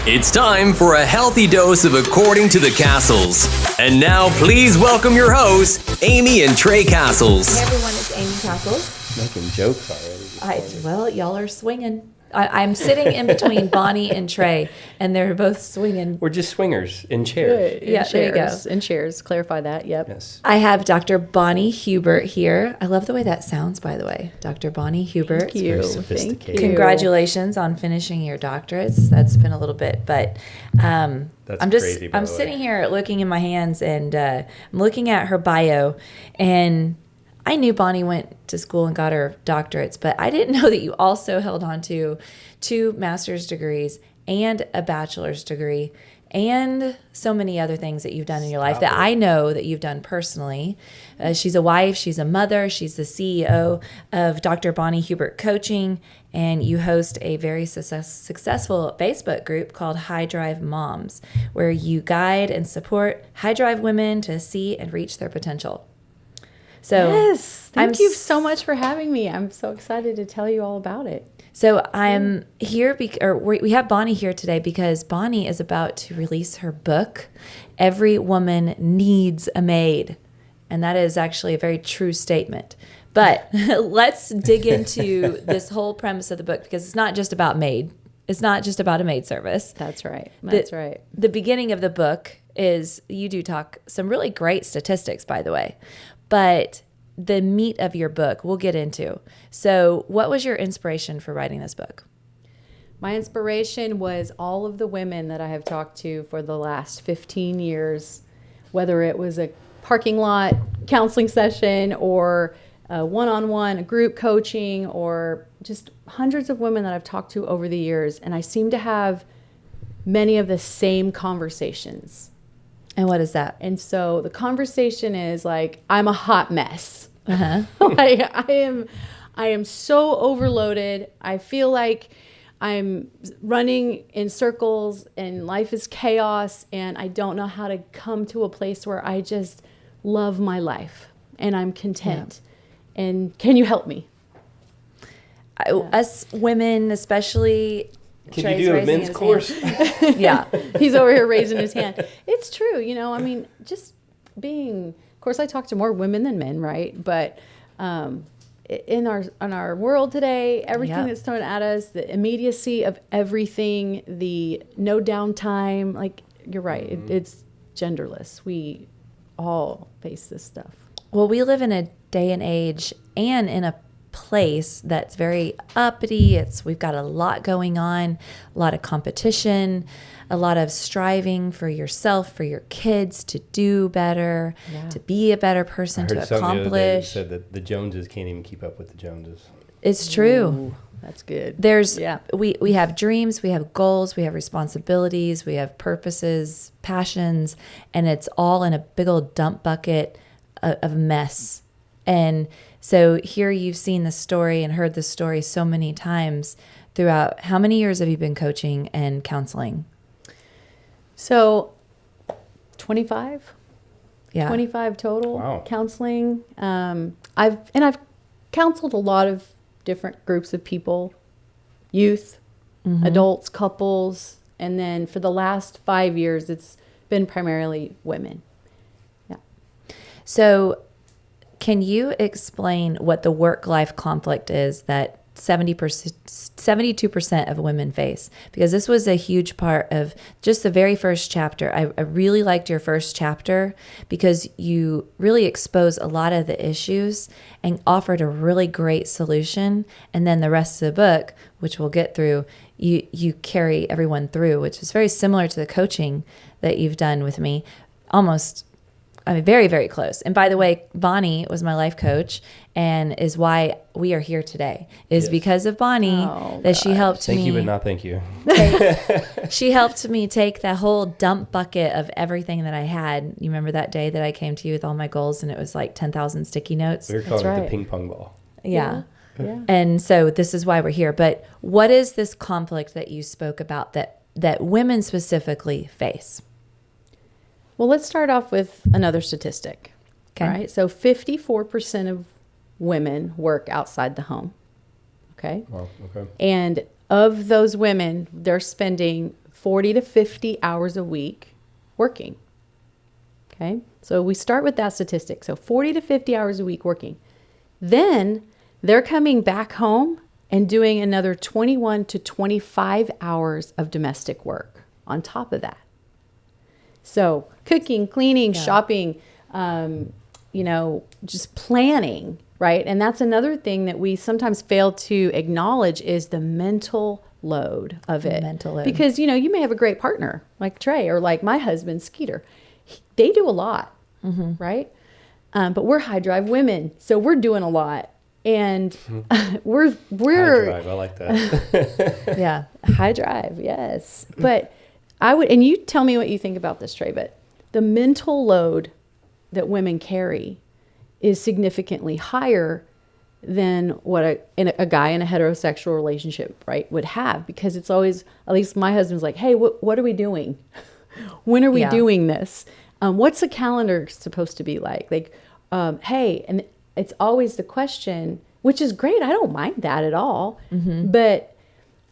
It's time for a healthy dose of According to the Castles. And now, please welcome your hosts, Amy and Trey Castles. Hey everyone, it's Amy Castles. Making jokes already. Well, y'all are swinging. I'm sitting in between Bonnie and Trey, and they're both swinging. We're just swingers in chairs. Yeah, there you go. In chairs. Clarify that. Yep. Yes. I have Dr. Bonnie Hubert here. I love the way that sounds, by the way. Dr. Bonnie Hubert. Thank you. Very sophisticated. Thank you. Congratulations on finishing your doctorates. That's been a little bit, but That's crazy, by I'm the way. sitting here looking in my hands, and I'm looking at her bio, and I knew Bonnie went to school and got her doctorates, but I didn't know that you also held on to 2 master's degrees and a bachelor's degree and so many other things that you've done in your life that I know that you've done personally. She's a wife, she's a mother, she's the CEO of Dr. Bonnie Hubert Coaching, and you host a very successful Facebook group called High Drive Moms, where you guide and support high drive women to see and reach their potential. So Yes. Thank you so much for having me. I'm so excited to tell you all about it. So I'm here, we have Bonnie here today because Bonnie is about to release her book, Every Woman Needs a Maid. And that is actually a very true statement. But let's dig into this whole premise of the book, because it's not just about maid. It's not just about a maid service. That's right. That's right. The beginning of the book is, you do talk some really great statistics, by the way. But the meat of your book we'll get into. So what was your inspiration for writing this book? My inspiration was all of the women that I have talked to for the last 15 years, whether it was a parking lot counseling session or a one-on-one, a group coaching, or just hundreds of women that I've talked to over the years. And I seem to have many of the same conversations. And what is that? And so the conversation is like, I'm a hot mess. Uh-huh. Like I am so overloaded. I feel like I'm running in circles and life is chaos, and I don't know how to come to a place where I just love my life and I'm content. Yeah. And can you help me? Us women, especially. Can Trey's you do a raising men's his course? hand. Yeah. He's over here raising his hand. It's true. You know, I mean, just being, of course, I talk to more women than men, right? But in our world today, everything that's thrown at us, the immediacy of everything, the no downtime, like you're right, it's genderless. We all face this stuff. Well, we live in a day and age and in a place that's very uppity. We've got a lot going on, a lot of competition, a lot of striving for yourself, for your kids to do better, to be a better person, to accomplish. The other day that said that the Joneses can't even keep up with the Joneses. It's true. Ooh, that's good. We have dreams, we have goals, we have responsibilities, we have purposes, passions, and it's all in a big old dump bucket of mess. And so here you've seen the story and heard the story so many times throughout. How many years have you been coaching and counseling? So 25. Yeah. 25 total. Wow. Counseling. I've counseled a lot of different groups of people, youth, adults, couples, and then for the last 5 years it's been primarily women. Yeah. So can you explain what the work-life conflict is that 72% of women face? Because this was a huge part of just the very first chapter. I really liked your first chapter because you really exposed a lot of the issues and offered a really great solution. And then the rest of the book, which we'll get through, you carry everyone through, which is very similar to the coaching that you've done with me. Very, very close. And by the way, Bonnie was my life coach and is why we are here today, is because of Bonnie she helped me. Thank you, but not thank you. She helped me take that whole dump bucket of everything that I had. You remember that day that I came to you with all my goals and it was like 10,000 sticky notes? We were calling it the ping pong ball. Yeah. And so this is why we're here. But what is this conflict that you spoke about that women specifically face? Well, let's start off with another statistic. Okay. All right. So 54% of women work outside the home. Okay. Wow. Okay. And of those women, they're spending 40 to 50 hours a week working. Okay. So we start with that statistic. So 40 to 50 hours a week working. Then they're coming back home and doing another 21 to 25 hours of domestic work on top of that. So cooking, cleaning, shopping, just planning, right? And that's another thing that we sometimes fail to acknowledge is the mental load of it. Mental load. Because, you may have a great partner like Trey or like my husband, Skeeter. They do a lot, right? But we're high drive women, so we're doing a lot. And we're High drive, I like that. yeah, high drive, yes. But and you tell me what you think about this, Trey, but the mental load that women carry is significantly higher than what a guy in a heterosexual relationship, right, would have, because it's always, at least my husband's like, hey, what are we doing? When are we doing this? What's the calendar supposed to be like? Like, hey, and it's always the question, which is great. I don't mind that at all. But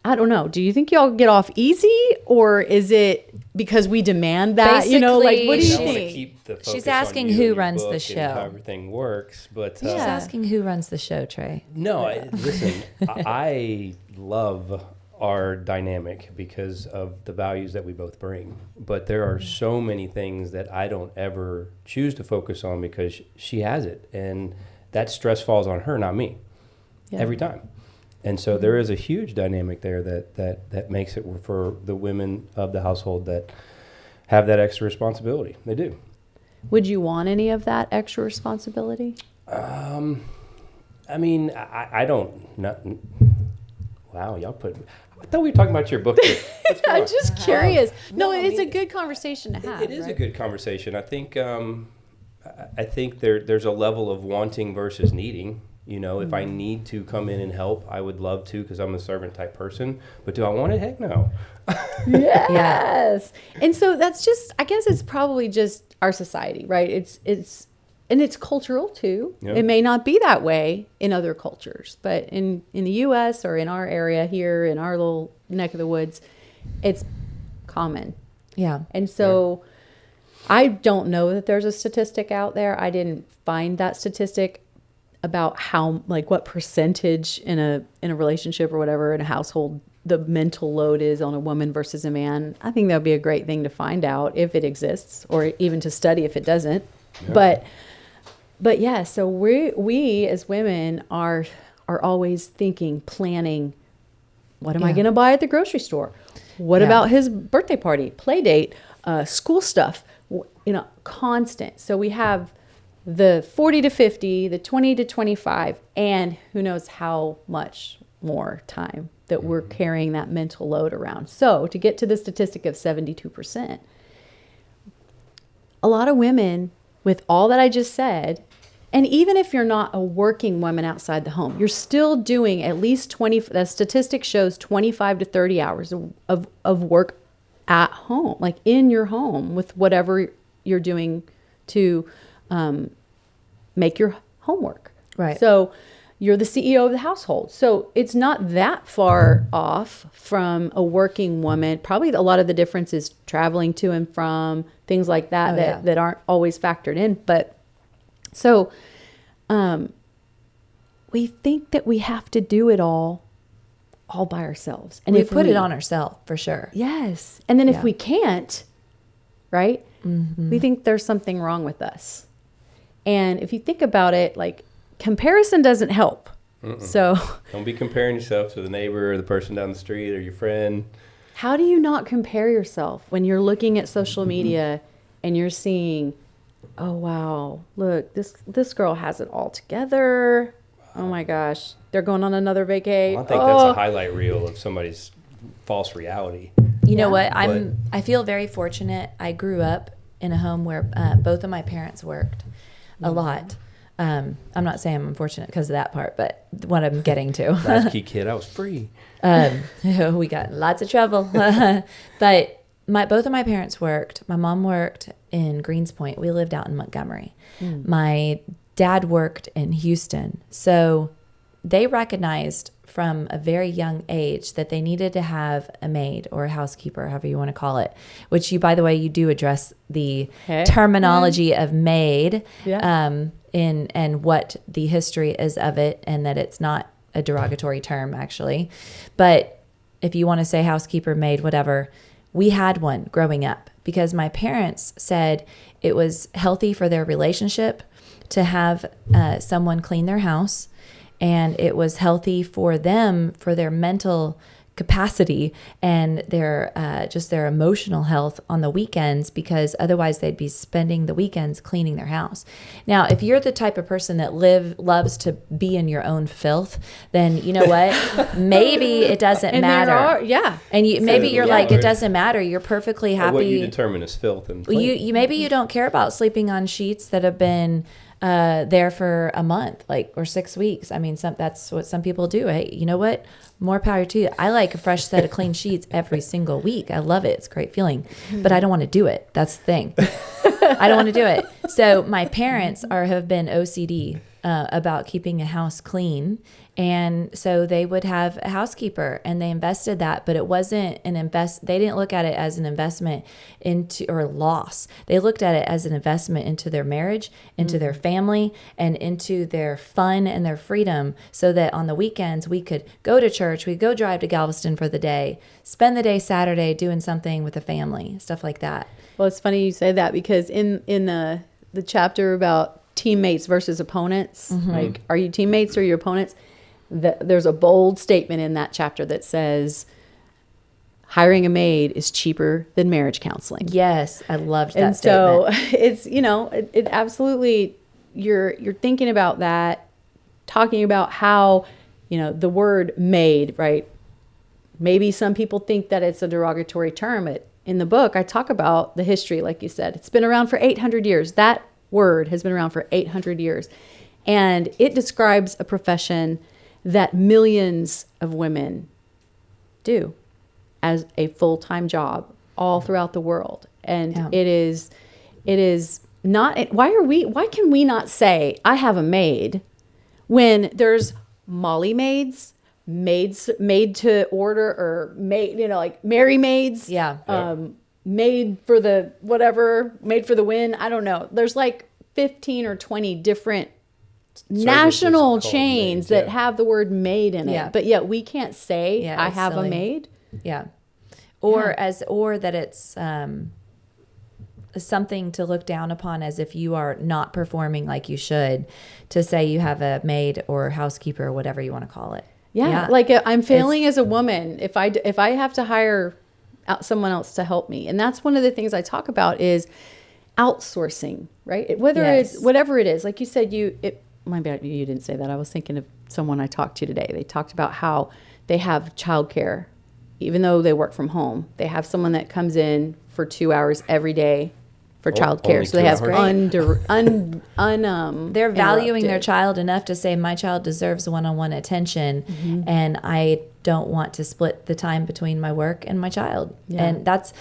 I don't know. Do you think y'all get off easy, or is it because we demand that? What do you think? Keep the focus She's asking on you who and your runs book the and show. how everything works, but She's asking who runs the show, Trey. no. Listen, I love our dynamic because of the values that we both bring. But there are so many things that I don't ever choose to focus on because she has it, and that stress falls on her, not me, every time. And so there is a huge dynamic there that makes it for the women of the household that have that extra responsibility. They do. Would you want any of that extra responsibility? I mean, I don't. Wow, y'all put. I thought we were talking about your book. I'm just curious. No, it's a good conversation to have. It is a good conversation. I think. I think there's a level of wanting versus needing. If I need to come in and help, I would love to because I'm a servant type person. But do I want it? Heck no. Yes. And so that's just, I guess it's probably just our society, right? It's cultural too. Yeah. It may not be that way in other cultures, but in the U.S. or in our area here, in our little neck of the woods, it's common. Yeah. And so I don't know that there's a statistic out there. I didn't find that statistic about how, like, what percentage in a relationship or whatever, in a household, the mental load is on a woman versus a man. I think that would be a great thing to find out if it exists, or even to study if it doesn't. Yeah. But yeah, so we as women are always thinking, planning, what am I going to buy at the grocery store? What about his birthday party, play date, school stuff, constant. So we have the 40 to 50, the 20 to 25, and who knows how much more time that we're carrying that mental load around. So to get to the statistic of 72%, a lot of women, with all that I just said, and even if you're not a working woman outside the home, you're still doing at least 20, the statistic shows 25 to 30 hours of work at home, like in your home with whatever you're doing to make your homework. Right. So you're the CEO of the household. So it's not that far off from a working woman. Probably a lot of the difference is traveling to and from, things like that, that aren't always factored in. But so we think that we have to do it all by ourselves. And we put it on ourselves, for sure. Yes. And then if we can't, right, we think there's something wrong with us. And if you think about it, like, comparison doesn't help. So don't be comparing yourself to the neighbor or the person down the street or your friend. How do you not compare yourself when you're looking at social media and you're seeing, oh, wow, look, this girl has it all together. Oh, my gosh, they're going on another vacation. Well, I think that's a highlight reel of somebody's false reality. You know what? I feel very fortunate. I grew up in a home where both of my parents worked a lot. I'm not saying I'm unfortunate because of that part, but what I'm getting to. Latchkey kid, I was free. We got lots of trouble. But both of my parents worked. My mom worked in Greenspoint. We lived out in Montgomery. My dad worked in Houston. So they recognized from a very young age that they needed to have a maid or a housekeeper, however you want to call it, which you, by the way, you do address the terminology of maid, and what the history is of it, and that it's not a derogatory term actually. But if you want to say housekeeper, maid, whatever, we had one growing up because my parents said it was healthy for their relationship to have someone clean their house. And it was healthy for them, for their mental capacity and their just their emotional health on the weekends, because otherwise they'd be spending the weekends cleaning their house. Now, if you're the type of person that loves to be in your own filth, then you know what? Maybe it doesn't matter. And maybe you're like, it doesn't matter. You're perfectly happy. What you determine as filth and clean. You maybe you don't care about sleeping on sheets that have been there for a month, or 6 weeks. I mean, that's what some people do. Hey, you know what? More power to you. I like a fresh set of clean sheets every single week. I love it. It's a great feeling, but I don't want to do it. That's the thing. I don't want to do it. So my parents have been OCD about keeping a house clean. And so they would have a housekeeper and they invested that, but it wasn't they didn't look at it as an investment or loss. They looked at it as an investment into their marriage, into their family, and into their fun and their freedom, so that on the weekends we could go to church, we'd go drive to Galveston for the day, spend the day Saturday doing something with the family, stuff like that. Well, it's funny you say that because in the chapter about teammates versus opponents, like, are you teammates or your opponents? There's a bold statement in that chapter that says hiring a maid is cheaper than marriage counseling. Yes, I loved that statement. So it's, it absolutely, you're thinking about that, talking about how, the word maid, right? Maybe some people think that it's a derogatory term. In the book, I talk about the history, like you said. It's been around for 800 years. That word has been around for 800 years. And it describes a profession that millions of women do as a full-time job all throughout the world. And it is not, why can we not say I have a maid when there's Molly maids made to order, or maid, like Mary maids, made for the whatever, made for the win. I don't know. There's like 15 or 20 different national chains that have the word maid in it, but yet we can't say I have a maid. Or that it's something to look down upon, as if you are not performing like you should, to say you have a maid or housekeeper or whatever you want to call it. Like I'm failing as a woman if I have to hire someone else to help me. And that's one of the things I talk about is outsourcing, right? It's whatever it is. Like you said, my bad, you didn't say that. I was thinking of someone I talked to today. They talked about how they have childcare, even though they work from home. They have someone that comes in for 2 hours every day for childcare. So they have they're valuing their child enough to say, my child deserves one-on-one attention, and I don't want to split the time between my work and my child. And that's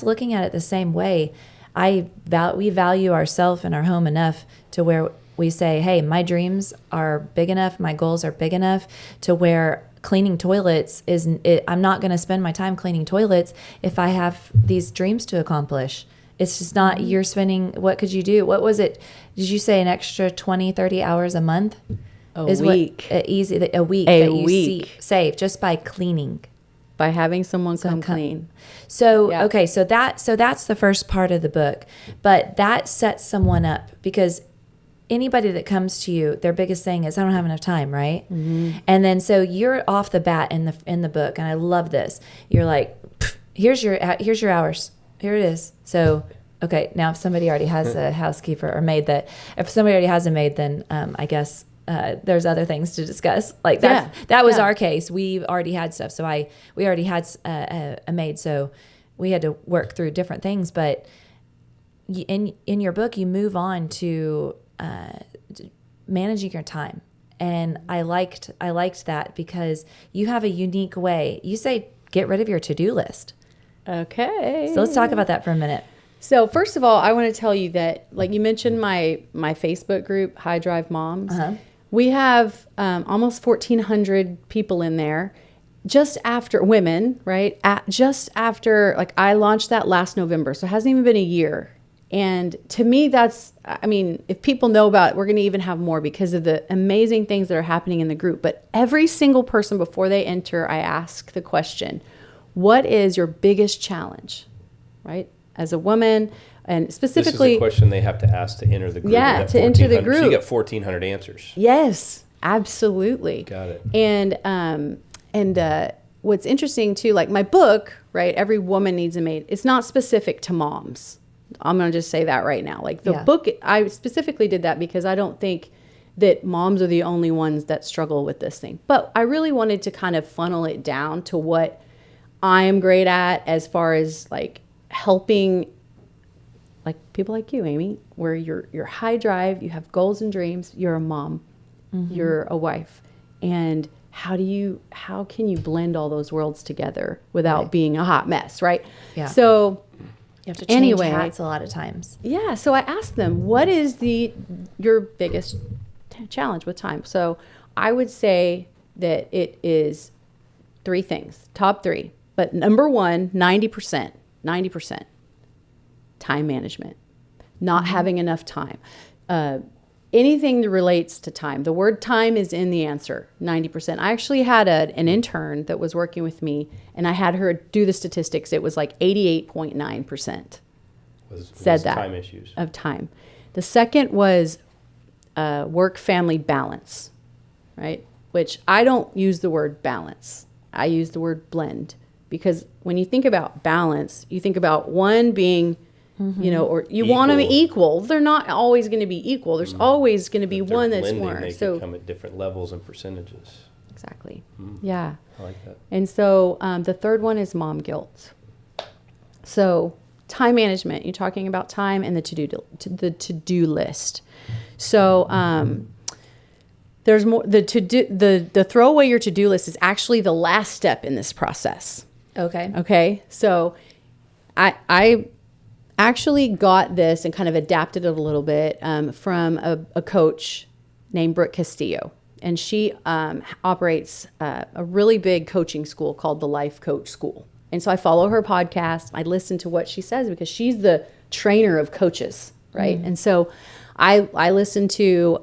looking at it the same way. We value ourselves and our home enough to where we say, hey, my dreams are big enough, my goals are big enough to where cleaning toilets I'm not going to spend my time cleaning toilets if I have these dreams to accomplish. It's just not, you're spending, what could you do? What was it? Did you say an extra 20, 30 hours a month? A week save just by cleaning. By having someone come clean. So, okay, so that's the first part of the book. But that sets someone up, because anybody that comes to you, their biggest thing is, I don't have enough time, right? And then so you're off the bat in the book, and I love this. You're like, here's your hours. Here it is. So, okay, now if somebody already has a housekeeper or maid, if somebody already has a maid, then I guess there's other things to discuss. Like that was our case. We already had stuff. So we already had a maid. So we had to work through different things. But in your book, you move on to managing your time. And I liked that, because you have a unique way. You say, get rid of your to-do list. Okay. So let's talk about that for a minute. So first of all, I want to tell you that, like you mentioned, my Facebook group, High Drive Moms. We have almost 1,400 people in there. Just after women, right? Just after, like, I launched that last November, so it hasn't even been a year. And to me, that's, I mean, if people know about it, we're going to even have more because of the amazing things that are happening in the group. But every single person before they enter, I ask the question, what is your biggest challenge, right? As a woman, and specifically, this is a question they have to ask to enter the group. Yeah, to enter the group. So you got 1,400 answers. Yes, absolutely. Got it. And what's interesting too, like my book, right? Every woman needs a maid. It's not specific to moms. I'm going to just say that right now. Like the book, I specifically did that because I don't think that moms are the only ones that struggle with this thing. But I really wanted to kind of funnel it down to what I'm great at as far as like helping like people like you, Amy, where you're high drive, you have goals and dreams, you're a mom, you're a wife. And how can you blend all those worlds together without being a hot mess, right? Yeah. So you have to change hats a lot of times. Yeah. So I asked them, what is your biggest challenge with time? So I would say that it is 3 things, top 3. But number 1, 90%, time management, not having enough time. Anything that relates to time. The word time is in the answer, 90%. I actually had an intern that was working with me, and I had her do the statistics. It was like 88.9% said that time issues of time. The second was work-family balance, right? Which I don't use the word balance. I use the word blend, because when you think about balance, you think about one being or you want them equal. They're not always going to be equal. There's always going to be one that's blending, more. They So can come at different levels and percentages. exactly. Yeah. I like that. And so the third one is mom guilt. So time management. You're talking about time and the to-do list. So there's more. The throw away your to-do list is actually the last step in this process. Okay. So I actually got this and kind of adapted it a little bit from a coach named Brooke Castillo. And she operates a really big coaching school called the Life Coach School. And so I follow her podcast. I listen to what she says because she's the trainer of coaches, right? And so I listened to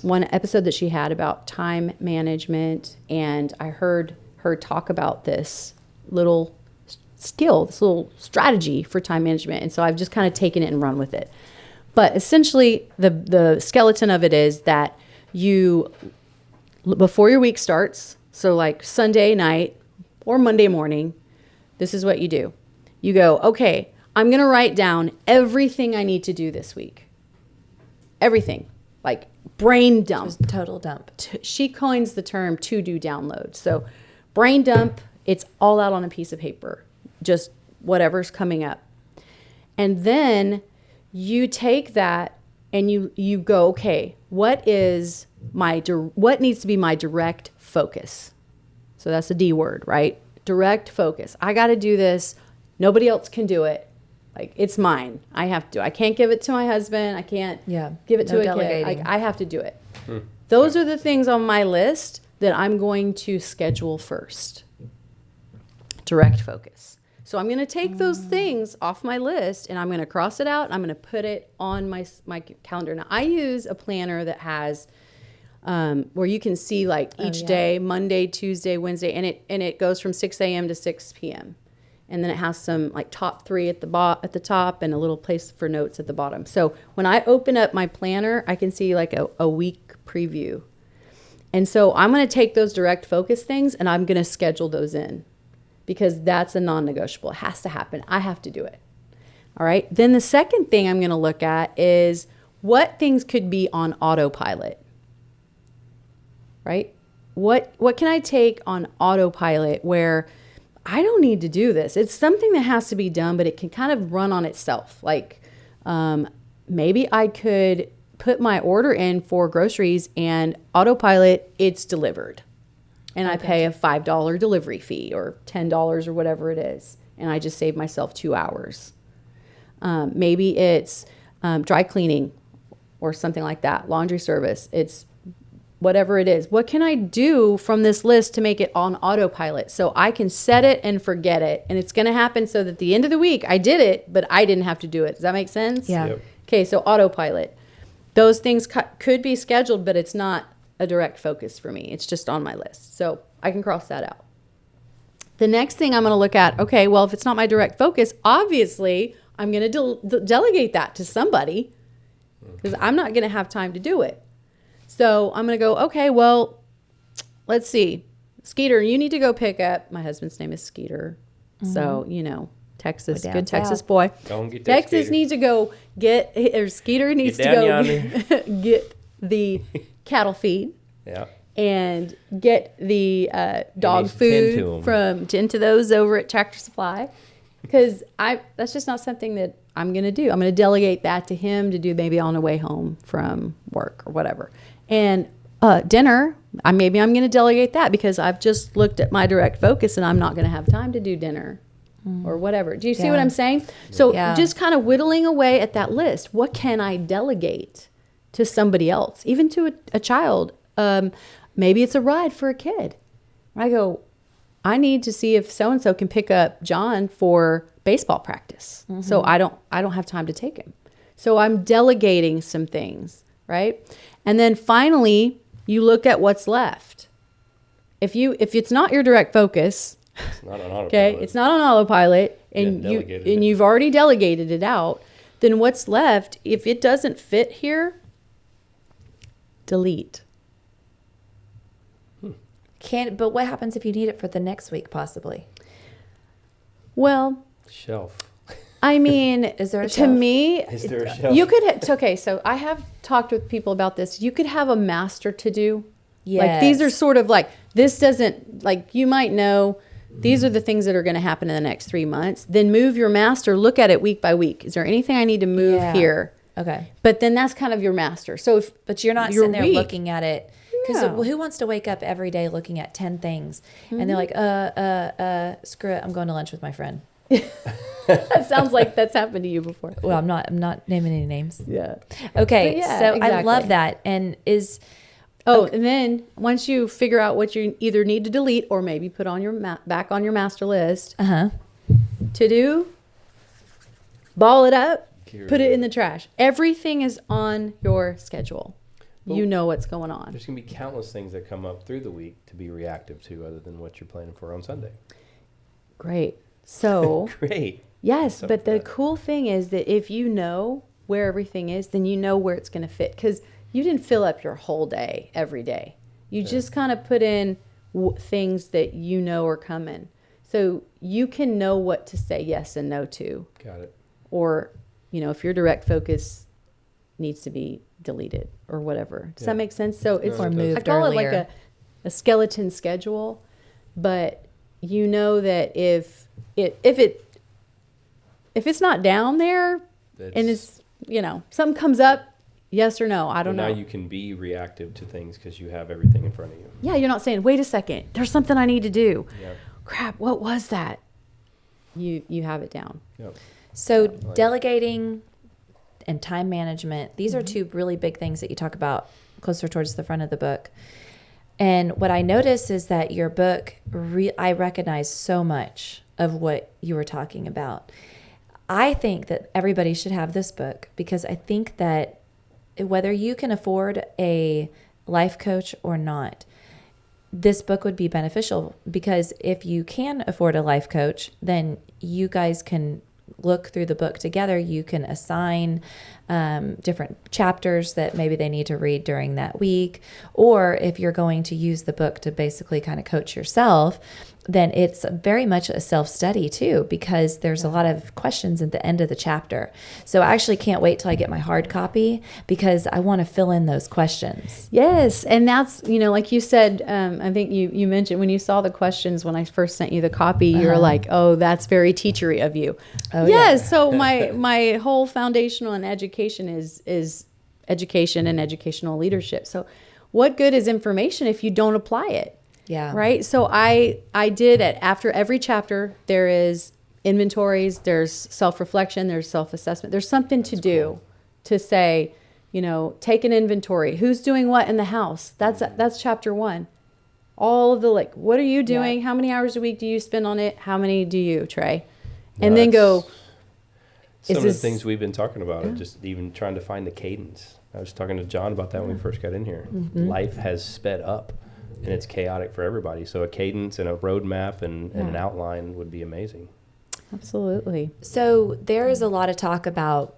one episode that she had about time management, and I heard her talk about this little skill, this little strategy for time management. And so I've just kind of taken it and run with it. But essentially, the skeleton of it is that you, before your week starts, so like Sunday night or Monday morning, this is what you do. You go, okay, I'm going to write down everything I need to do this week. Everything. Like brain dump. Just total dump. She coins the term to-do download. So brain dump, it's all out on a piece of paper. Just whatever's coming up. And then you take that and you go, okay, what needs to be my direct focus? So that's the D word, right? Direct focus. I got to do this. Nobody else can do it. Like, it's mine. I have to. I can't give it to my husband. I can't give it to a kid. Like, I have to do it. Those are the things on my list that I'm going to schedule first. Direct focus. So I'm going to take those things off my list and I'm going to cross it out. And I'm going to put it on my calendar. Now, I use a planner that has where you can see like each day, Monday, Tuesday, Wednesday, and it goes from 6 a.m. to 6 p.m. And then it has some like top 3 at the top and a little place for notes at the bottom. So when I open up my planner, I can see like a week preview. And so I'm going to take those direct focus things and I'm going to schedule those in because that's a non-negotiable. It has to happen. I have to do it. All right. Then the second thing I'm going to look at is what things could be on autopilot. Right? What can I take on autopilot where I don't need to do this? It's something that has to be done, but it can kind of run on itself. Like maybe I could put my order in for groceries and autopilot, it's delivered. And I pay a $5 delivery fee or $10 or whatever it is. And I just save myself 2 hours. Maybe it's dry cleaning or something like that, laundry service. It's whatever it is. What can I do from this list to make it on autopilot so I can set it and forget it? And it's going to happen so that at the end of the week, I did it, but I didn't have to do it. Does that make sense? Yeah. Yep. Okay, so autopilot. Those things could be scheduled, but it's not a direct focus for me. It's just on my list. So I can cross that out. The next thing I'm going to look at, okay, well, if it's not my direct focus, obviously I'm going to delegate that to somebody because I'm not going to have time to do it. So I'm going to go, okay, well, let's see. Skeeter, you need to go pick up. My husband's name is Skeeter. So, Texas, Down good Texas south. boy. Don't get that, Texas Skeeter. needs to go Skeeter needs to down go yonder. get the cattle feed Yeah. and get the dog needs to tend to food 'em. from tend to those over at Tractor Supply, because that's just not something that I'm going to do. I'm going to delegate that to him to do maybe on the way home from work or whatever. And dinner, maybe I'm going to delegate that because I've just looked at my direct focus and I'm not going to have time to do dinner or whatever. Do you see what Yeah. I'm saying? So Yeah. just kind of whittling away at that list. What can I delegate to somebody else, even to a child? Maybe it's a ride for a kid. I go, I need to see if so-and-so can pick up John for baseball practice. So I don't have time to take him. So I'm delegating some things, right? And then finally, you look at what's left. If it's not your direct focus, It's not on autopilot. okay, it's not on autopilot, and You delegated it. you've already delegated it out, then what's left, if it doesn't fit here, delete. But what happens if you need it for the next week, possibly? Well, Shelf. I mean, Is there a to shelf? me, Is there a shelf? you could, okay, so I have talked with people about this. You could have a master to do. Like these are Yes. sort of like, this doesn't, like you might know, these are the things that are going to happen in the next 3 months. Then move your master, look at it week by week. Is there anything I need to move Yeah. here? Okay. But then that's kind of your master. So if But you're not your sitting there week- looking at it. Because No. who wants to wake up every day looking at 10 things? And they're like, screw it, I'm going to lunch with my friend. that sounds like that's happened to you before. Well, I'm not naming any names. Yeah. Okay, But yeah, so I exactly. love that. And And then once you figure out what you either need to delete or maybe put on your back on your master list to do, ball it up, Get put rid it of in the trash. Everything is on your schedule. Well, You know what's going on. There's going to be countless things that come up through the week to be reactive to other than what you're planning for on Sunday. Great. So, Great. yes, What's up but with the that? cool thing is that if you know where everything is, then you know where it's going to fit, because you didn't fill up your whole day every day. You just kind of put in things that you know are coming. So you can know what to say yes and no to. Got it. Or, if your direct focus needs to be deleted or whatever. Does Yeah. that make sense? So it's, No, it does. moved I call it earlier. like a skeleton schedule, but you know that if it's not down there and it's, something comes up, yes or no, I don't Now know. you can be reactive to things because you have everything in front of you. Yeah, you're not saying, wait a second, there's something I need to do. Yeah. Crap, what was that? You have it down. Yep. So like- delegating and time management, these are two really big things that you talk about closer towards the front of the book. And what I notice is that your book, I recognize so much of what you were talking about. I think that everybody should have this book because I think that whether you can afford a life coach or not, this book would be beneficial, because if you can afford a life coach, then you guys can look through the book together. You can assign different chapters that maybe they need to read during that week. Or if you're going to use the book to basically kind of coach yourself, then it's very much a self-study too, because there's a lot of questions at the end of the chapter. So I actually can't wait till I get my hard copy because I want to fill in those questions. Yes, and that's, like you said, I think you mentioned when you saw the questions when I first sent you the copy, you were like, oh, that's very teachery of you. Oh, yes, so my whole foundational in education is education and educational leadership. So what good is information if you don't apply it? Yeah. Right. So I did it after every chapter. There is inventories, there's self-reflection, there's self-assessment. There's something to do to say, take an inventory. Who's doing what in the house? That's chapter 1. All of the, like, what are you doing? How many hours a week do you spend on it? How many do you, Trey? And then go, some of the things we've been talking about are just even trying to find the cadence. I was talking to John about that when we first got in here. Life has sped up and it's chaotic for everybody. So a cadence and a roadmap and an outline would be amazing. Absolutely. So there is a lot of talk about,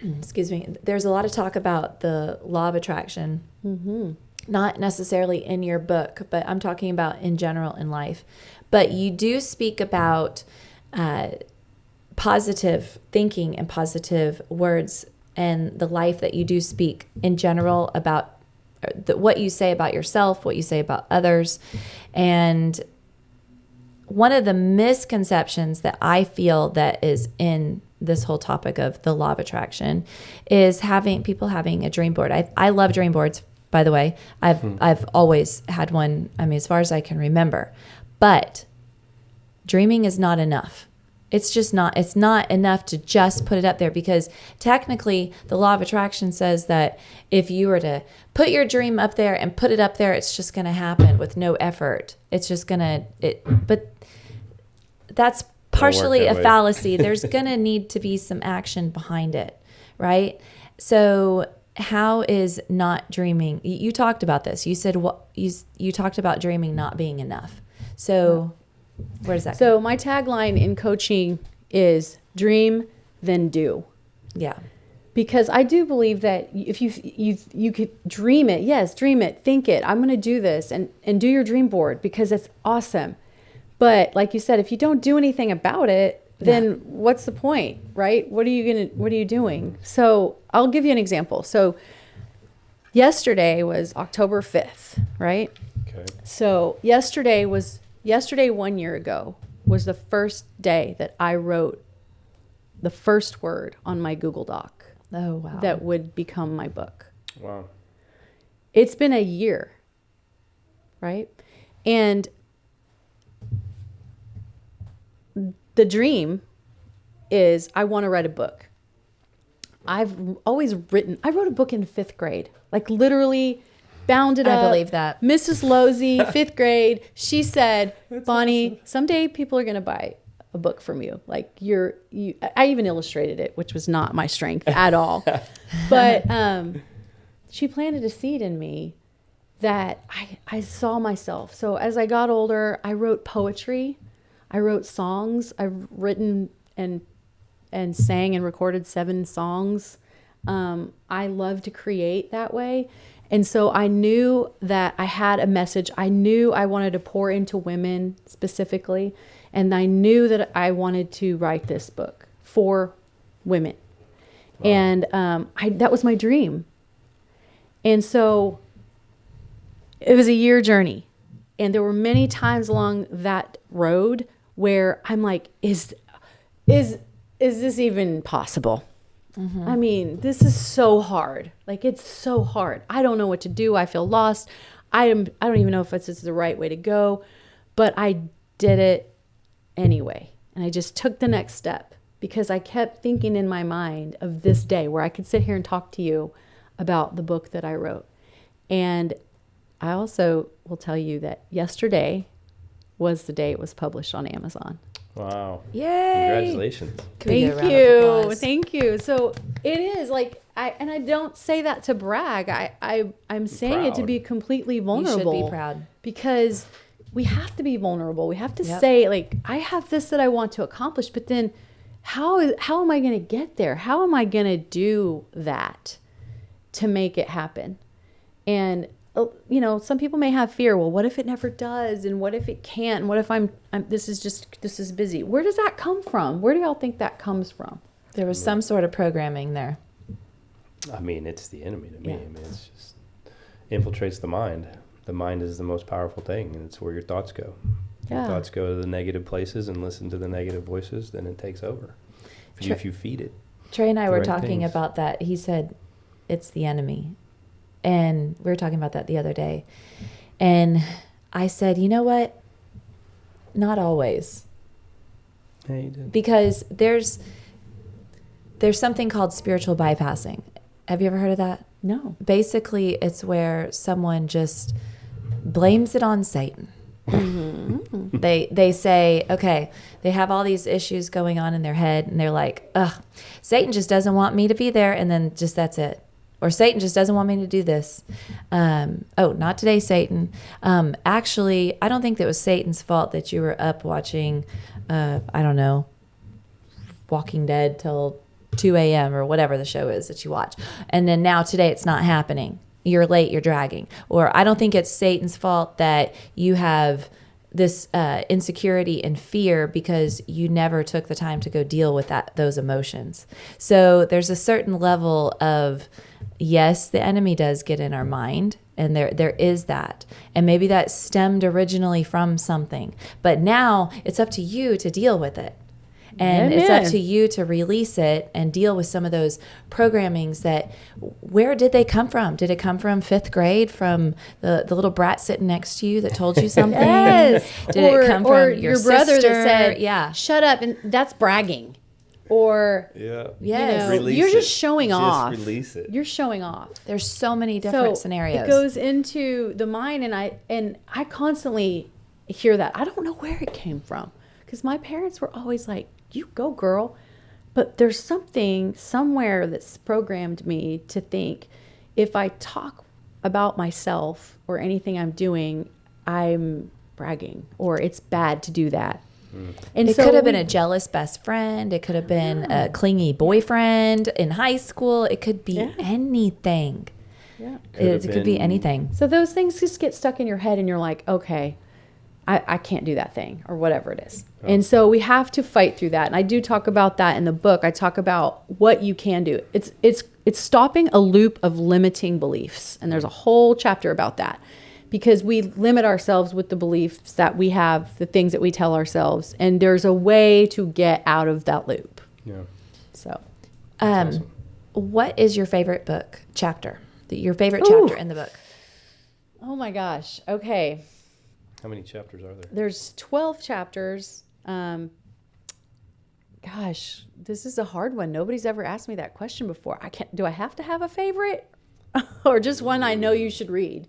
there's a lot of talk about the law of attraction. Not necessarily in your book, but I'm talking about in general in life. But you do speak about positive thinking and positive words and the life that you do speak in general about what you say about yourself, what you say about others. And one of the misconceptions that I feel that is in this whole topic of the law of attraction is people having a dream board. I love dream boards, by the way. I've always had one, as far as I can remember. But dreaming is not enough. It's not enough to just put it up there, because technically the law of attraction says that if you were to put your dream up there and put it up there, it's just going to happen with no effort. It's just but that's partially a fallacy. There's going to need to be some action behind it, right? So how is not dreaming? You talked about this. You said you talked about dreaming not being enough. So where does that So my tagline in coaching is dream, then do. Yeah. Because I do believe that if you could dream it, dream it, think it, I'm going to do this, and do your dream board, because it's awesome. But like you said, if you don't do anything about it, then what's the point, right? What are you doing? So I'll give you an example. So yesterday was October 5th, right? Okay. So yesterday 1 year ago was the first day that I wrote the first word on my Google Doc. Oh, wow. That would become my book. Wow. It's been a year, right? And the dream is I want to write a book. I've always I wrote a book in 5th grade, like literally bound it up. I believe that. Mrs. Losey, 5th grade, she said, Bonnie, someday people are going to buy a book from you. Like I even illustrated it, which was not my strength at all. But she planted a seed in me that I saw myself. So as I got older, I wrote poetry. I wrote songs. I've written and sang and recorded 7 songs. I love to create that way. And so I knew that I had a message. I knew I wanted to pour into women specifically. And I knew that I wanted to write this book for women. Wow. And that was my dream. And so it was a year journey. And there were many times along that road where I'm like, is this even possible? Mm-hmm. I mean, this is so hard. Like, it's so hard. I don't know what to do. I feel lost. I don't even know if this is the right way to go, but I did it anyway. And I just took the next step because I kept thinking in my mind of this day where I could sit here and talk to you about the book that I wrote. And I also will tell you that yesterday was the day it was published on Amazon. Wow. Yay. Congratulations. Thank you. So it is like, I don't say that to brag. I'm saying it to be completely vulnerable. You should be proud. Because we have to be vulnerable. We have to say, like, I have this that I want to accomplish, but then how am I going to get there? How am I going to do that to make it happen? And some people may have fear. Well, what if it never does? And what if it can't? And what if this is busy? Where does that come from? Where do y'all think that comes from? There was some sort of programming there. I mean, it's the enemy to me. Yeah. I mean, it's just infiltrates the mind. The mind is the most powerful thing, and it's where your thoughts go. If your thoughts go to the negative places and listen to the negative voices, then it takes over. If you feed it. Trey and I were talking about that. He said, it's the enemy. And we were talking about that the other day. And I said, you know what? Not always. Yeah, you did. Because there's something called spiritual bypassing. Have you ever heard of that? No. Basically, it's where someone just blames it on Satan. They say, okay, they have all these issues going on in their head, and they're like, ugh, Satan just doesn't want me to be there, and then just that's it. Or Satan just doesn't want me to do this. Oh, not today, Satan. Actually, I don't think that it was Satan's fault that you were up watching, I don't know, Walking Dead till 2 a.m. or whatever the show is that you watch. And then now today it's not happening. You're late, you're dragging. Or I don't think it's Satan's fault that you have this insecurity and fear because you never took the time to go deal with those emotions. So there's a certain level of, yes, the enemy does get in our mind, and there is that. And maybe that stemmed originally from something. But now it's up to you to deal with it. And Amen. It's up to you to release it and deal with some of those programmings that, where did they come from? Did it come from 5th grade, from the little brat sitting next to you that told you something? Yes. Did it come or from your brother sister? that said, yeah, shut up, and that's bragging. Or yes. you know, Release you're it. just showing off. Release it. You're showing off. There's so many different scenarios. It goes into the mind, and I constantly hear that. I don't know where it came from, because my parents were always like, "You go, girl," but there's something somewhere that's programmed me to think if I talk about myself or anything I'm doing, I'm bragging, or it's bad to do that. And it could have been a jealous best friend. It could have been a clingy boyfriend in high school. It could be anything. Yeah. It could be anything. So those things just get stuck in your head, and you're like, okay, I can't do that thing, or whatever it is. Oh. And so we have to fight through that. And I do talk about that in the book. I talk about what you can do. It's stopping a loop of limiting beliefs. And there's a whole chapter about that, because we limit ourselves with the beliefs that we have, the things that we tell ourselves. And there's a way to get out of that loop. Yeah. So, Awesome. What is your favorite book chapter? Your favorite chapter in the book? oh my gosh. Okay. How many chapters are there? There's 12 chapters. Gosh, this is a hard one. Nobody's ever asked me that question before. Do I have to have a favorite? Or just one I know you should read?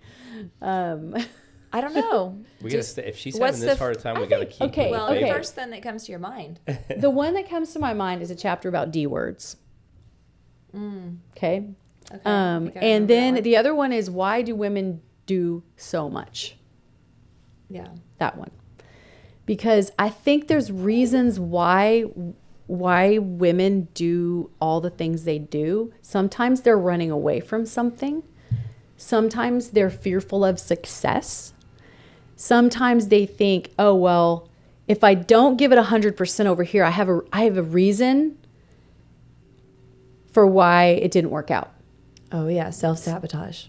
I don't know. We gotta stay, if she's what's having this the- hard time, I we gotta think- keep okay, with Well, the the favorite. first thing that comes to your mind. The one that comes to my mind is a chapter about D words. Okay. And then the other one is, why do women do so much? Yeah. That one. Because I think there's reasons why women do all the things they do. Sometimes they're running away from something. Sometimes they're fearful of success. Sometimes they think, oh, well, if I don't give it 100% over here, I have a reason for why it didn't work out. Oh, yeah. Self-sabotage.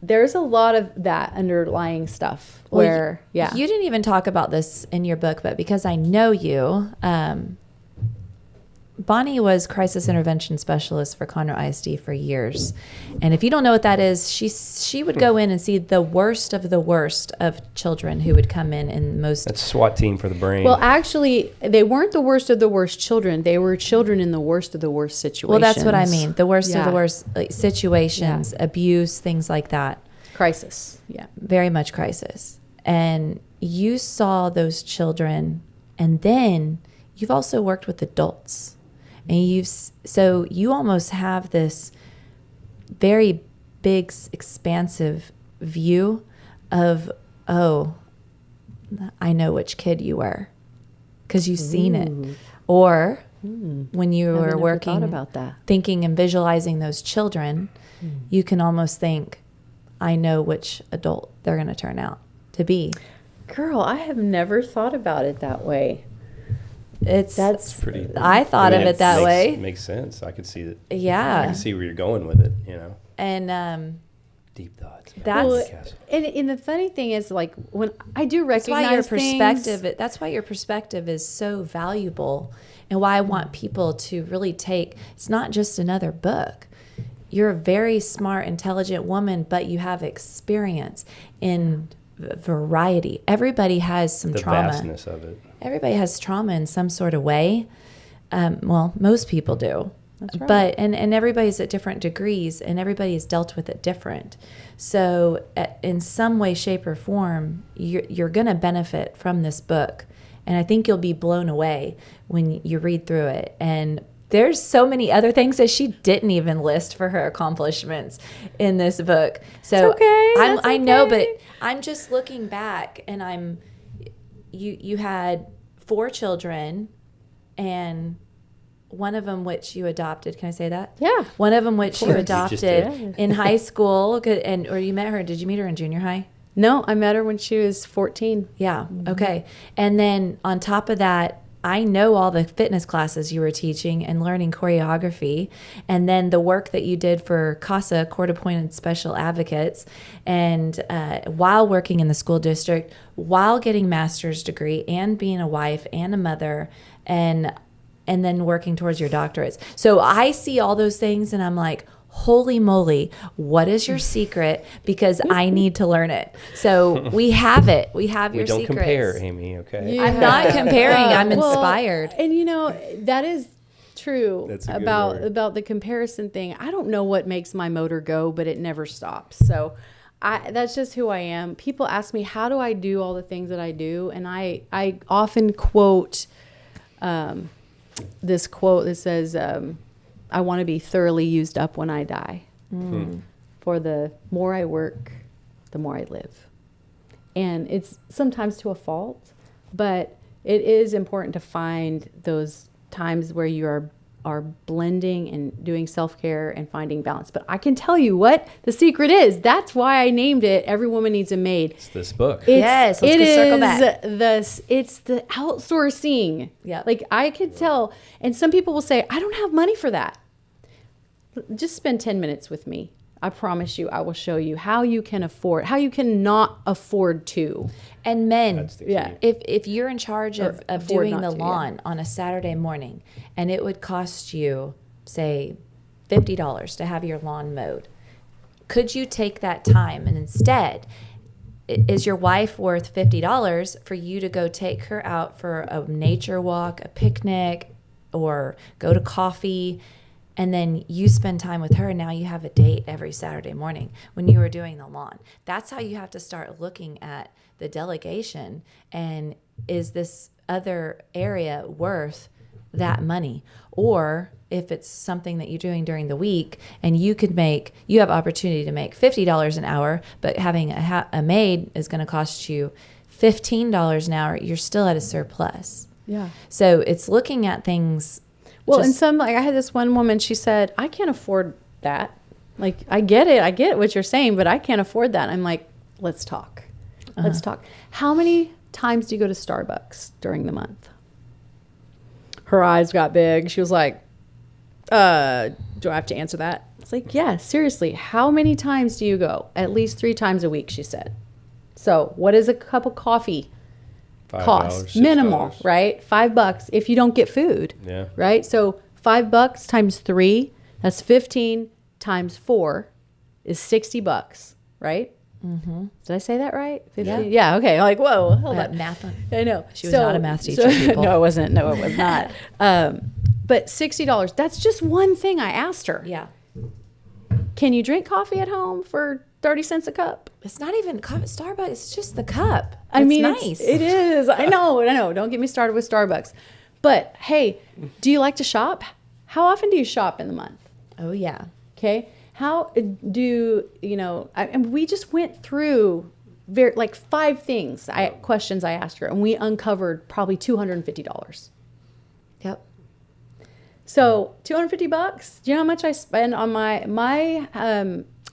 There's a lot of that underlying stuff where, You didn't even talk about this in your book, but because I know you, Bonnie was crisis intervention specialist for Conroe ISD for years. And if you don't know what that is, she would go in and see the worst of children who would come in most... That's SWAT team for the brain. Well, actually, they weren't the worst of the worst children. They were children in the worst of the worst situations. Well, that's what I mean. The worst of Yeah. the worst situations, abuse, things like that. Crisis. Yeah. Very much crisis. And you saw those children, and then you've also worked with adults. And so you almost have this very big, expansive view of, oh, I know which kid you were, because you've seen it. Or when you Haven't were ever working, thought about that. thinking and visualizing those children, you can almost think, I know which adult they're going to turn out to be. Girl, I have never thought about it that way. That's pretty. I thought of it that way. Makes sense. I could see that. I Yeah. can see where you're going with it. You know, And deep thoughts. That's- Well, Castle. and the funny thing is, like, when I do that's why recognize your things, perspective that's why your perspective is so valuable, and why I want people to really take, it's not just another book. You're a very smart, intelligent woman, but you have experience in variety. Everybody has some The trauma. vastness of it. Everybody has trauma in some sort of way. Well, most people do. That's right. But and everybody's at different degrees, and everybody's dealt with it different. So in some way, shape, or form, you're going to benefit from this book, and I think you'll be blown away when you read through it. And there's so many other things that she didn't even list for her accomplishments in this book. So It's okay. That's I know, but okay. I'm just looking back, and you had 4 children, and one of them which you adopted. Can I say that? Yeah. One of them which you course. adopted You just did. in high school, or you met her. Did you meet her in junior high? No, I met her when she was 14. Yeah. Okay. And then on top of that, I know all the fitness classes you were teaching and learning choreography, and then the work that you did for CASA, court-appointed special advocates, and while working in the school district, while getting master's degree, and being a wife and a mother, and then working towards your doctorates. So I see all those things, and I'm like, holy moly, what is your secret? Because I need to learn it. So we have it. We have We your don't secrets. compare, Amy, okay? Yeah. I'm not comparing. I'm Well, inspired. And that is true That's a good about word. the comparison thing. I don't know what makes my motor go, but it never stops. So that's just who I am. People ask me, how do I do all the things that I do? And I often quote this quote that says, I want to be thoroughly used up when I die. For the more I work, the more I live. And it's sometimes to a fault, but it is important to find those times where you are blending and doing self-care and finding balance. But I can tell you what the secret is. That's why I named it Every Woman Needs a Maid. It's this book. Yes, let's go circle back. It's the outsourcing. Yeah. Like I could tell, and some people will say, I don't have money for that. Just spend 10 minutes with me. I promise you, I will show you how you can not afford to. And men, That's the key. Yeah. if you're in charge of afford doing not the to, yeah. lawn on a Saturday morning, and it would cost you, say, $50 to have your lawn mowed, could you take that time and instead, is your wife worth $50 for you to go take her out for a nature walk, a picnic, or go to coffee? And then you spend time with her. Now you have a date every Saturday morning when you were doing the lawn. That's how you have to start looking at the delegation. And is this other area worth that money? Or if it's something that you're doing during the week and you have opportunity to make $50 an hour, but having a maid is going to cost you $15 an hour, you're still at a surplus. Yeah. So it's looking at things. Well, and some, like I had this one woman, she said, I can't afford that. Like, I get what you're saying, but I can't afford that. I'm like, let's talk. Let's talk. How many times do you go to Starbucks during the month? Her eyes got big. She was like, do I have to answer that? It's like, yeah, seriously. How many times do you go? At least 3 times a week, she said. So what is a cup of coffee cost? $5, Minimal, $6. right? $5 if you don't get food. Yeah. Right? So $5 times 3, that's 15 times 4 is $60, right? Mm-hmm. Did I say that right? 15? Yeah. Okay. Like, whoa, hold up. Math. I know. She was not a math teacher, people. No, it wasn't. No, it was not. But $60, that's just one thing I asked her. Yeah. Can you drink coffee at home for 30 cents a cup? It's not even Starbucks. It's just the cup. I mean, nice. it is. I know. Don't get me started with Starbucks. But hey, do you like to shop? How often do you shop in the month? Oh, yeah. Okay. How do and we just went through 5 questions I asked her, and we uncovered probably $250. Yep. So $250. Do you know how much I spend on my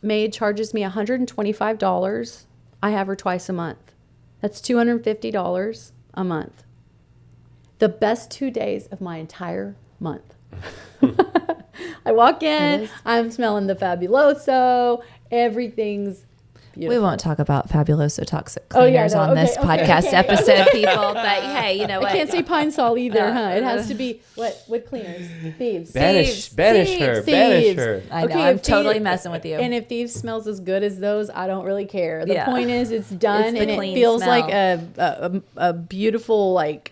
maid charges me $125. I have her twice a month. That's $250 a month. The best 2 days of my entire month. I walk in, I'm smelling the Fabuloso, everything's beautiful. We won't talk about Fabuloso toxic Oh, yeah, cleaners no, on okay, this okay, podcast okay. episode, people. But hey, you know what? I can't say Pine Sol either, huh? It has to be what cleaners? Thieves. Banish her. Thieves. Banish her. I know. Okay, I'm if totally Thieves- messing with you. And if Thieves smells as good as those, I don't really care. The Yeah. point is, it's done, It's the and it clean feels smell. like a beautiful, like,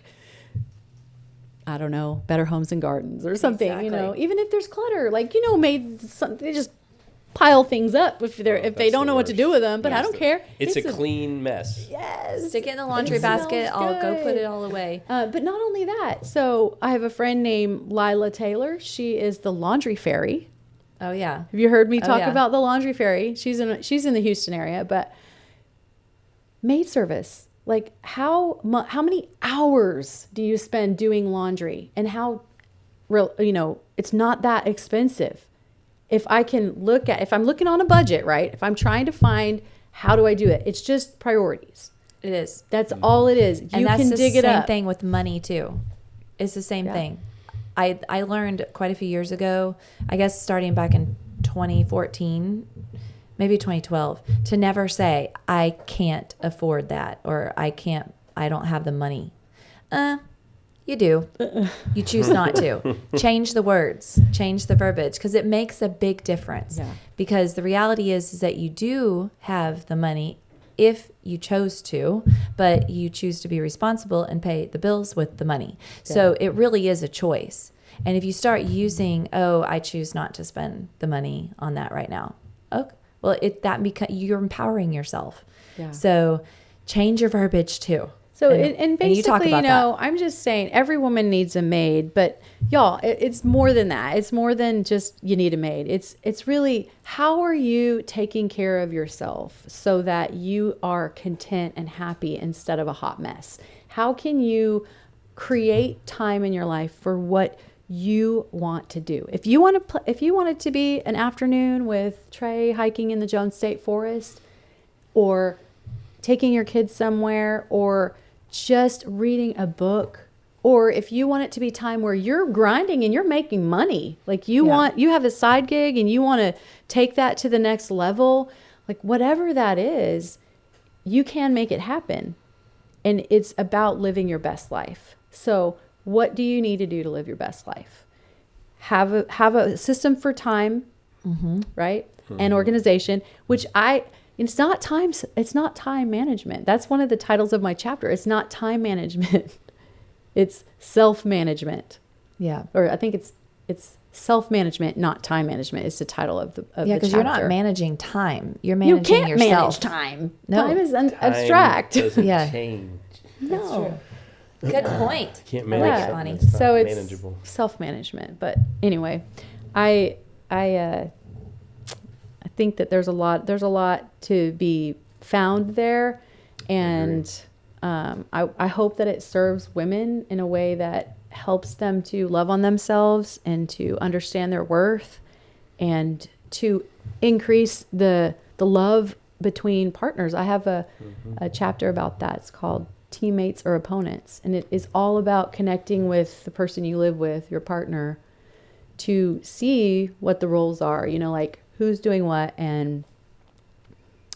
I don't know, Better Homes and Gardens or something, Exactly. you know, even if there's clutter, like, you know, they just pile things up if they that's don't the know what to do worst. with them, but I don't care. It's a clean mess. Yes. Stick it in the laundry It basket. smells I'll go put good. it all away. But not only that, so I have a friend named Lila Taylor. She is the laundry fairy. Oh yeah. Have you heard me talk yeah. about the laundry fairy? She's in the Houston area, but maid service. Like how many hours do you spend doing laundry, and how it's not that expensive. If I'm looking on a budget, right? If I'm trying to find how do I do it, it's just priorities. It is. That's all it is. And You that's can the dig it same up. thing with money too. It's the same Yeah. thing. I learned quite a few years ago, I guess starting back in 2014, maybe 2012, to never say, I can't afford that, or I don't have the money. You do. You choose not to. Change the words, change the verbiage, because it makes a big difference. Yeah. Because the reality is that you do have the money if you chose to, but you choose to be responsible and pay the bills with the money. So it really is a choice. And if you start using, I choose not to spend the money on that right now. Okay. Well, you're empowering yourself. Yeah. So change your verbiage too. So, And- and and you talk basically, about that. I'm just saying every woman needs a maid, but y'all, it's more than that. It's more than just you need a maid. It's really, how are you taking care of yourself so that you are content and happy instead of a hot mess? How can you create time in your life for what you want to do? If you want it to be an afternoon with Trey hiking in the Jones State Forest, or taking your kids somewhere, or just reading a book, or if you want it to be time where you're grinding and you're making money, like you have a side gig and you want to take that to the next level, like whatever that is, you can make it happen. And it's about living your best life. So what do you need to do to live your best life? Have a system for time, right? And organization, which it's not time management. That's one of the titles of my chapter. It's not time management. It's self-management. Yeah. Or I think it's self-management, not time management. Is the title of the Yeah, because you're not managing time. You're You managing can't yourself. manage time. No. Time is Time abstract. doesn't Yeah. change. No. Good point. Can't I manage like it, something Bonnie. that's not So it's manageable. self-management. But anyway, I think that there's a lot to be found there, and I hope that it serves women in a way that helps them to love on themselves and to understand their worth, and to increase the love between partners. I have a chapter about that. It's called Teammates or Opponents, and it is all about connecting with the person you live with, your partner, to see what the roles are, like who's doing what and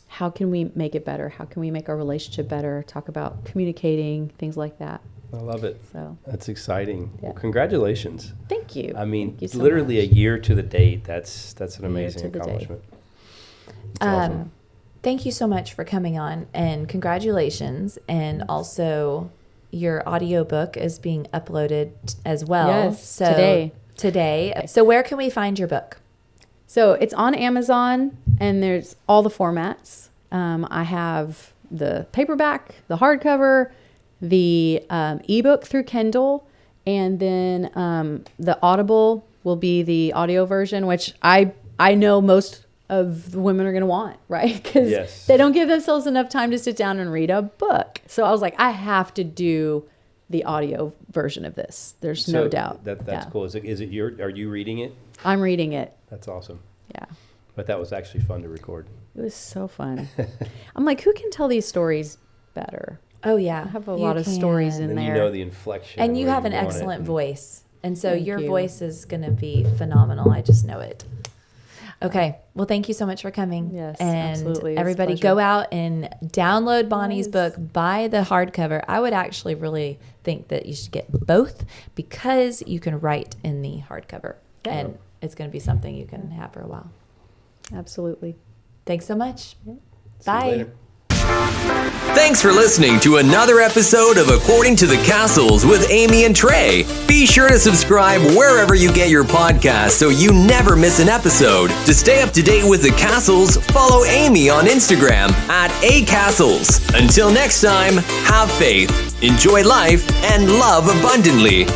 how can we make it better? How can we make our relationship better? Talk about communicating, things like that. I love it. So That's exciting. Yeah. Well, congratulations. thank you. I mean, Thank you so literally much. a year to the date. That's an A year amazing to the date. accomplishment. It's awesome. Thank you so much for coming on, and congratulations. And also, your audiobook is being uploaded as well. Yes, today. So where can we find your book? So it's on Amazon, and there's all the formats. I have the paperback, the hardcover, the ebook through Kindle, and then the Audible will be the audio version, which I know most of the women are going to want, right? Because Yes. they don't give themselves enough time to sit down and read a book. So I was like, I have to do the audio version of this. There's no So doubt. That's Yeah. cool. Are you reading it? I'm reading it. That's awesome. Yeah. But that was actually fun to record. It was so fun. I'm like, who can tell these stories better? Oh yeah, I have a lot of stories in And then there. you know the inflection. and and you where have an want it, excellent and- voice, and so Thank your you. voice is going to be phenomenal. I just know it. Okay, well, thank you so much for coming. Yes, and absolutely. It's a everybody, pleasure. go out and download Bonnie's Yes. book. Buy the hardcover. I would actually really think that you should get both, because you can write in the hardcover, and it's going to be something you can have for a while. Absolutely. Thanks so much. See you Bye. later. Thanks for listening to another episode of According to the Castles with Amy and Trey. Be sure to subscribe wherever you get your podcasts so you never miss an episode. To stay up to date with the Castles, follow Amy on Instagram @acastles. Until next time, have faith, enjoy life, and love abundantly.